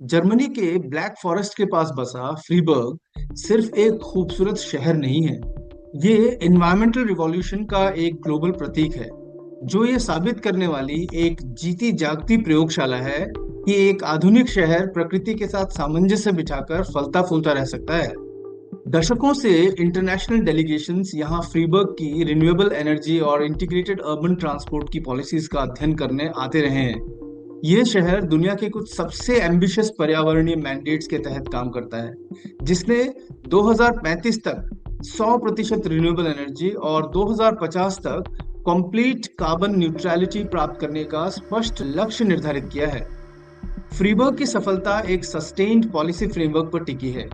Germany के black forest के पास बसा फ्रीबर्ग सिर्फ एक खूबसूरत शहर नहीं है। ये एनवायरमेंटल रिवॉल्यूशन का एक ग्लोबल प्रतीक है, जो ये साबित करने वाली एक जीती जागती प्रयोगशाला है कि एक आधुनिक शहर प्रकृति के साथ सामंजस्य बिठाकर फलता फूलता रह सकता है। दशकों से इंटरनेशनल डेलीगेशंस यहाँ फ्रीबर्ग की रिन्यूएबल एनर्जी और इंटीग्रेटेड अर्बन ट्रांसपोर्ट की पॉलिसीज का अध्ययन करने आते रहे हैं। ये शहर दुनिया के कुछ सबसे एम्बिशियस पर्यावरणीय मैंडेट्स के तहत काम करता है, जिसने 2035 तक 100% रिन्यूएबल एनर्जी और 2050 तक कंप्लीट कार्बन न्यूट्रलिटी प्राप्त करने का स्पष्ट लक्ष्य निर्धारित किया है। फ्रीबर्ग की सफलता एक सस्टेन्ड पॉलिसी फ्रेमवर्क पर टिकी है,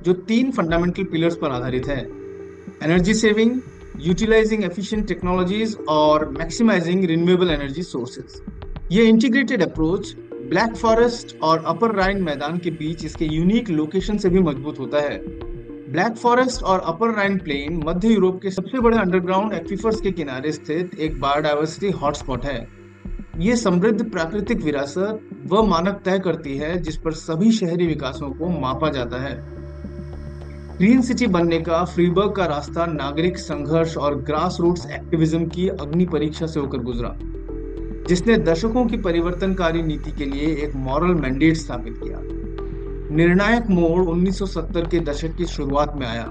जो तीन फंडामेंटल पिलर्स पर आधारित है: energy saving, utilising efficient technologies और मैक्सिमाइजिंग रिन्यूएबल एनर्जी सोर्सेज। ये इंटीग्रेटेड अप्रोच ब्लैक फॉरेस्ट और अपर राइन मैदान के बीच इसके यूनिक लोकेशन से भी मजबूत होता है। ब्लैक फॉरेस्ट और अपर राइन प्लेन मध्य यूरोप के सबसे बड़े अंडरग्राउंड एक्वीफर्स के किनारे स्थित एक बायोडायवर्सिटी हॉटस्पॉट है। ये समृद्ध प्राकृतिक विरासत वह मानक तय करती है जिस पर सभी शहरी विकासों को मापा जाता है। ग्रीन सिटी बनने का फ्रीबर्ग का रास्ता नागरिक संघर्ष और ग्रास रूट्स एक्टिविज्म की अग्नि परीक्षा से होकर गुजरा, जिसने दशकों की परिवर्तनकारी नीति के लिए एक मॉरल मैंडेट स्थापित किया। निर्णायक मोड़ 1970 के दशक की शुरुआत में आया,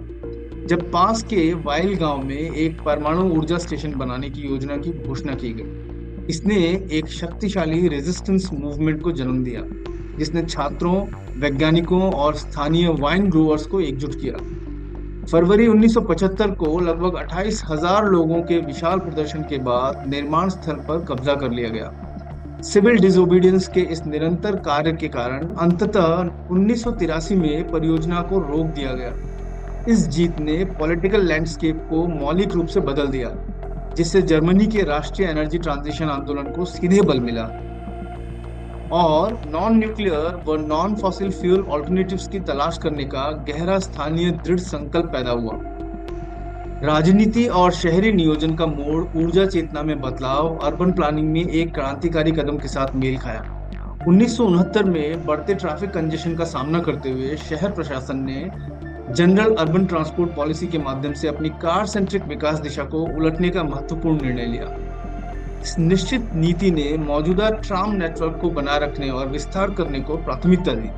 जब पास के वाइल गांव में एक परमाणु ऊर्जा स्टेशन बनाने की योजना की घोषणा की गई। इसने एक शक्तिशाली रेजिस्टेंस मूवमेंट को जन्म दिया, जिसने छात्रों, वैज्ञानिकों और स्थानीय वाइन ग्रोवर्स को एकजुट किया। फरवरी 1975 को लगभग 28,000 लोगों के विशाल प्रदर्शन के बाद निर्माण स्थल पर कब्जा कर लिया गया। सिविल डिसोबीडियंस के इस निरंतर कार्य के कारण अंततः 1983 में परियोजना को रोक दिया गया। इस जीत ने पॉलिटिकल लैंडस्केप को मौलिक रूप से बदल दिया, जिससे जर्मनी के राष्ट्रीय एनर्जी ट्रांजिशन आंदोलन को सीधे बल मिला और नॉन न्यूक्लियर व नॉन फॉसिल फ्यूल ऑल्टरनेटिव्स की तलाश करने का गहरा स्थानीय दृढ़ संकल्प पैदा हुआ। राजनीति और शहरी नियोजन का मोड़ ऊर्जा चेतना में बदलाव अर्बन प्लानिंग में एक क्रांतिकारी कदम के साथ मेल खाया। 1969 में बढ़ते ट्रैफिक कंजेशन का सामना करते हुए शहर प्रशासन ने जनरल अर्बन ट्रांसपोर्ट पॉलिसी के माध्यम से अपनी कार सेंट्रिक विकास दिशा को उलटने का महत्वपूर्ण निर्णय लिया। इस निश्चित नीति ने मौजूदा ट्राम नेटवर्क को बनाए रखने और विस्तार करने को प्राथमिकता दी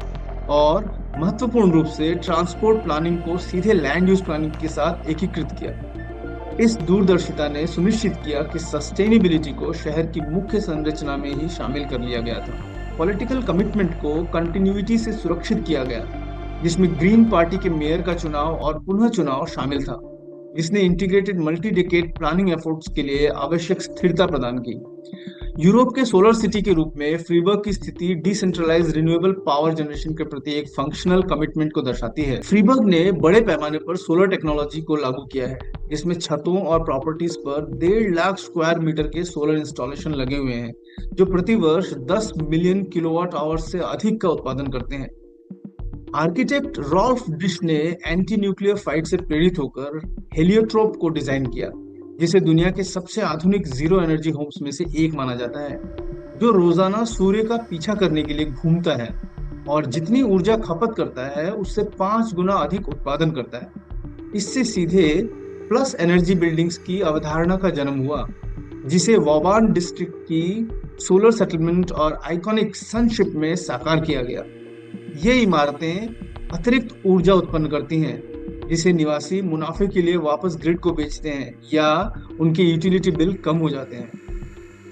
और महत्वपूर्ण रूप से ट्रांसपोर्ट प्लानिंग को सीधे लैंड यूज प्लानिंग के साथ एकीकृत किया। इस दूरदर्शिता ने सुनिश्चित किया कि सस्टेनेबिलिटी को शहर की मुख्य संरचना में ही शामिल कर लिया गया था। पॉलिटिकल कमिटमेंट को कंटिन्यूटी से सुरक्षित किया गया, जिसमें ग्रीन पार्टी के मेयर का चुनाव और पुनः चुनाव शामिल था, जिसने integrated multi decade planning efforts के लिए आवश्यक स्थिरता प्रदान की। यूरोप के सोलर सिटी के रूप में फ्रीबर्ग की स्थिति डिसेंट्रलाइज रिन्यूएबल पावर जनरेशन के प्रति एक फंक्शनल कमिटमेंट को दर्शाती है। फ्रीबर्ग ने बड़े पैमाने पर सोलर टेक्नोलॉजी को लागू किया है, जिसमें छतों और प्रॉपर्टीज पर 1.5 लाख स्क्वायर मीटर के सोलर इंस्टॉलेशन लगे हुए हैं, जो प्रतिवर्ष 10 मिलियन किलोवाट आवर से अधिक का उत्पादन करते हैं। आर्किटेक्ट रॉल्फ डिश ने एंटी न्यूक्लियर फाइट से प्रेरित होकर हेलियोट्रोप को डिजाइन किया, जिसे दुनिया के सबसे आधुनिक जीरो एनर्जी होम्स में से एक माना जाता है, जो रोजाना सूर्य का पीछा करने के लिए घूमता है और जितनी ऊर्जा खपत करता है उससे 5 गुना अधिक उत्पादन करता है। इससे सीधे प्लस एनर्जी बिल्डिंग्स की अवधारणा का जन्म हुआ, जिसे वॉबार्न डिस्ट्रिक्ट की सोलर सेटलमेंट और आइकॉनिक सनशिप में साकार किया गया। ये इमारतें अतिरिक्त ऊर्जा उत्पन्न करती हैं, जिसे निवासी मुनाफे के लिए वापस ग्रिड को बेचते हैं या उनके यूटिलिटी बिल कम हो जाते हैं।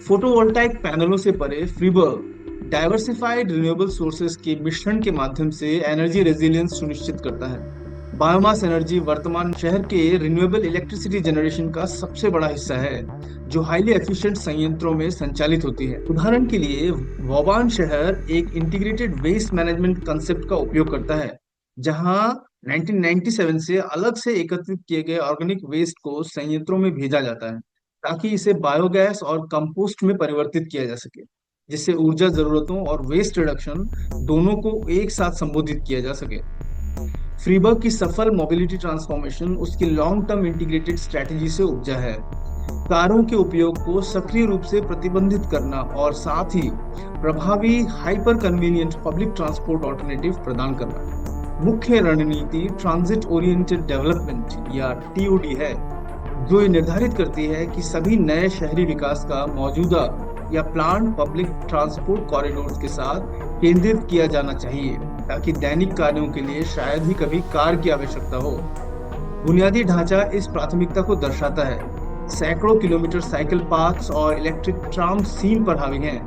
फोटोवोल्टाइक पैनलों से परे फ्रीबर्ग डाइवर्सिफाइड रिन्यूएबल सोर्सेज के मिश्रण के माध्यम से एनर्जी रेजिलियंस सुनिश्चित करता है। बायोमास एनर्जी वर्तमान शहर के रिन्यूएबल इलेक्ट्रिसिटी जनरेशन का सबसे बड़ा हिस्सा है, जो हाईली एफिशिएंट संयंत्रों में संचालित होती है। उदाहरण के लिए वोबान शहर एक इंटीग्रेटेड वेस्ट मैनेजमेंट कंसेप्ट का उपयोग करता है, जहां 1997 से अलग से एकत्रित किए गए ऑर्गेनिक वेस्ट को संयंत्रों में भेजा जाता है, ताकि इसे बायोगैस और कंपोस्ट में परिवर्तित किया जा सके, जिससे ऊर्जा जरूरतों और वेस्ट रिडक्शन दोनों को एक साथ संबोधित किया जा सके। फ्रीबर्ग की सफल मोबिलिटी ट्रांसफॉर्मेशन उसकी लॉन्ग टर्म इंटीग्रेटेड स्ट्रेटेजी से उपजा है। कारों के उपयोग को सक्रिय रूप से प्रतिबंधित करना और साथ ही प्रभावी hyper convenient public transport alternative प्रदान करना। मुख्य रणनीति ट्रांजिट ओरिएंटेड डेवलपमेंट या टीओडी है, जो ये निर्धारित करती है कि सभी नए शहरी विकास का मौजूदा या प्लान्ड पब्लिक ट्रांसपोर्ट कॉरिडोर्स के साथ केंद्रित किया जाना चाहिए, ताकि दैनिक कार्यों के लिए शायद ही कभी कार की आवश्यकता हो। बुनियादी ढांचा इस प्राथमिकता को दर्शाता है। सैकड़ों किलोमीटर साइकिल पाथ्स और इलेक्ट्रिक ट्राम सीन पर हावी हैं।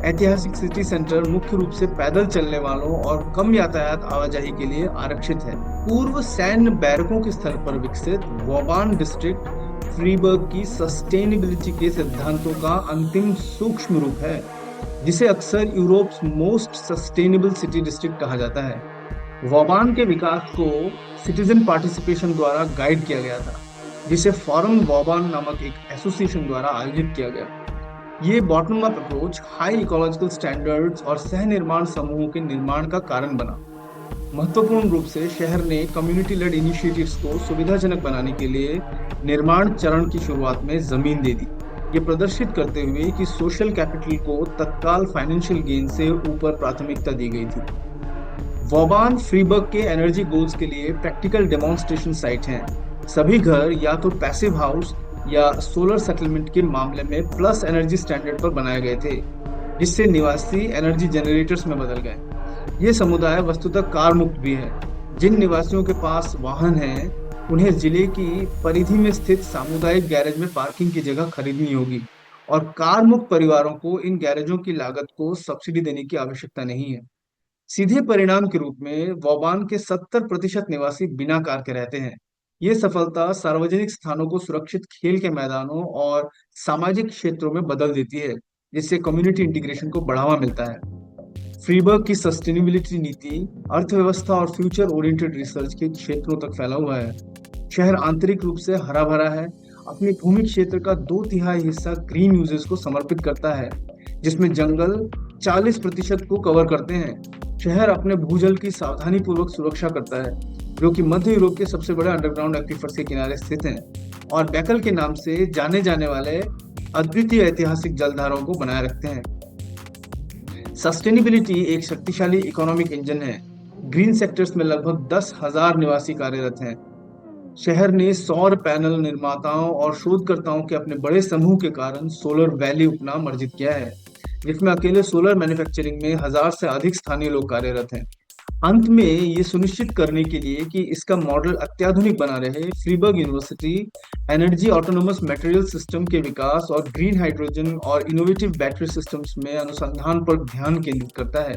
ऐतिहासिक सिटी सेंटर मुख्य रूप से पैदल चलने वालों और कम यातायात आवाजाही के लिए आरक्षित है। पूर्व सैन्य बैरकों के स्थल पर विकसित वोबान डिस्ट्रिक्ट फ्रीबर्ग की सस्टेनेबिलिटी के सिद्धांतों का अंतिम सूक्ष्म रूप है, जिसे अक्सर Europe's most sustainable city district कहा जाता है। वोबान के विकास को सिटीजन पार्टिसिपेशन द्वारा गाइड किया गया था, जिसे फॉरम वोबान नामक एक एसोसिएशन द्वारा आयोजित किया गया। ये bottom up approach high ecological standards और सह निर्माण समूहों के निर्माण का कारण बना। महत्वपूर्ण रूप से शहर ने कम्युनिटी लेड इनिशिएटिव्स को सुविधाजनक बनाने के लिए निर्माण चरण की शुरुआत में जमीन दे दी, ये प्रदर्शित करते हुए कि सोशल कैपिटल को तत्काल फाइनेंशियल गेन से ऊपर प्राथमिकता दी गई थी। वोबान फ्रीबर्ग के एनर्जी गोल्स के लिए प्रैक्टिकल डेमोन्स्ट्रेशन साइट हैं। सभी घर या तो पैसिव हाउस या सोलर सेटलमेंट के मामले में प्लस एनर्जी स्टैंडर्ड पर बनाए गए थे, जिससे निवासी एनर्जी जनरेटर्स में बदल गए। ये समुदाय वस्तुतः कार मुक्त भी है। जिन निवासियों के पास वाहन हैं, उन्हें जिले की परिधि में स्थित सामुदायिक गैरेज में पार्किंग की जगह खरीदनी होगी, और कार मुक्त परिवारों को इन गैरेजों की लागत को सब्सिडी देने की आवश्यकता नहीं है। सीधे परिणाम के रूप में वोबान के 70% निवासी बिना कार के रहते हैं। ये सफलता सार्वजनिक स्थानों को सुरक्षित खेल के मैदानों और सामाजिक क्षेत्रों में बदल देती है, जिससे कम्युनिटी इंटीग्रेशन को बढ़ावा मिलता है। फ्रीबर्ग की सस्टेनेबिलिटी नीति अर्थव्यवस्था और फ्यूचर ओरिएंटेड रिसर्च के क्षेत्रों तक फैला हुआ है। शहर आंतरिक रूप से हरा भरा है, अपनी भूमि क्षेत्र का 2/3 हिस्सा ग्रीन यूजेस को समर्पित करता है, जिसमें जंगल 40% को कवर करते हैं। शहर अपने भूजल की सावधानी पूर्वक सुरक्षा करता है, जो कि मध्य यूरोप के सबसे बड़े अंडरग्राउंड एक्वीफर्स के किनारे स्थित हैं, और बैकल के नाम से जाने जाने वाले अद्वितीय ऐतिहासिक जलधाराओं को बनाए रखते हैं। सस्टेनेबिलिटी एक शक्तिशाली इकोनॉमिक इंजन है। ग्रीन सेक्टर्स में लगभग 10,000 निवासी कार्यरत हैं। शहर ने सौर पैनल निर्माताओं और शोधकर्ताओं के अपने बड़े समूह के कारण सोलर वैली उपनाम अर्जित किया है, जिसमें अकेले सोलर मैन्युफैक्चरिंग में 1000 से अधिक स्थानीय लोग कार्यरत हैं। अंत में ये सुनिश्चित करने के लिए कि इसका मॉडल अत्याधुनिक बना रहे, Freiburg university energy autonomous material system के विकास और ग्रीन हाइड्रोजन और इनोवेटिव बैटरी सिस्टम्स में अनुसंधान पर ध्यान केंद्रित करता है,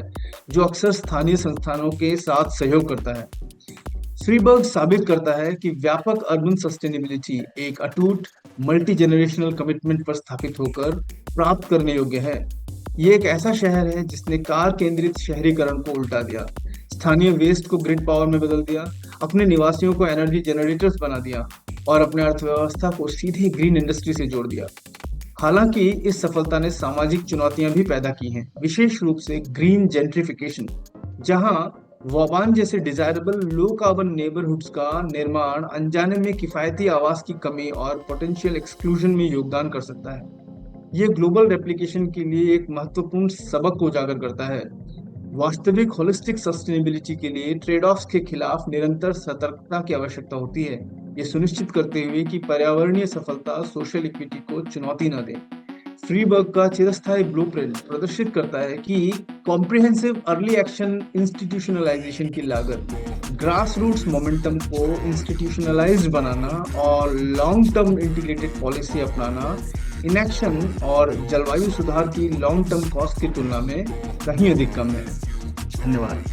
जो अक्सर स्थानीय संस्थानों के साथ सहयोग करता है। फ्रीबर्ग साबित करता है कि व्यापक अर्बन सस्टेनेबिलिटी एक अटूट मल्टी जनरेशनल कमिटमेंट पर स्थापित होकर प्राप्त करने योग्य है। ये एक ऐसा शहर है जिसने कार केंद्रित शहरीकरण को उल्टा दिया, स्थानीय वेस्ट को ग्रिड पावर में बदल दिया, अपने निवासियों को एनर्जी जनरेटर्स बना दिया और अपने अर्थव्यवस्था को सीधे ग्रीन इंडस्ट्री से जोड़ दिया। हालांकि इस सफलता ने सामाजिक चुनौतियां भी पैदा की हैं, विशेष रूप से ग्रीन जेंट्रिफिकेशन, जहां वोबान जैसे डिजायरेबल लो कार्बन नेबरहुड्स का निर्माण अनजाने में किफायती आवास की कमी और पोटेंशियल एक्सक्लूजन में योगदान कर सकता है। ये ग्लोबल रेप्लिकेशन के लिए एक महत्वपूर्ण सबक को उजागर करता है। वास्तविक होलिस्टिक सस्टेनेबिलिटी के लिए ट्रेड ऑफ्स के खिलाफ निरंतर सतर्कता की आवश्यकता होती है, ये सुनिश्चित करते हुए कि पर्यावरणीय सफलता सोशल इक्विटी को चुनौती न दे। फ्रीबर्ग का चिरस्थायी ब्लूप्रिंट प्रदर्शित करता है कि कॉम्प्रिहेंसिव अर्ली एक्शन इंस्टीट्यूशनलाइजेशन की लागत, ग्रास रूट्स मोमेंटम को इंस्टीट्यूशनलाइज्ड बनाना और लॉन्ग टर्म इंटीग्रेटेड पॉलिसी अपनाना इनएक्शन और जलवायु सुधार की लॉन्ग टर्म कॉस्ट की तुलना में कहीं अधिक कम है। धन्यवाद।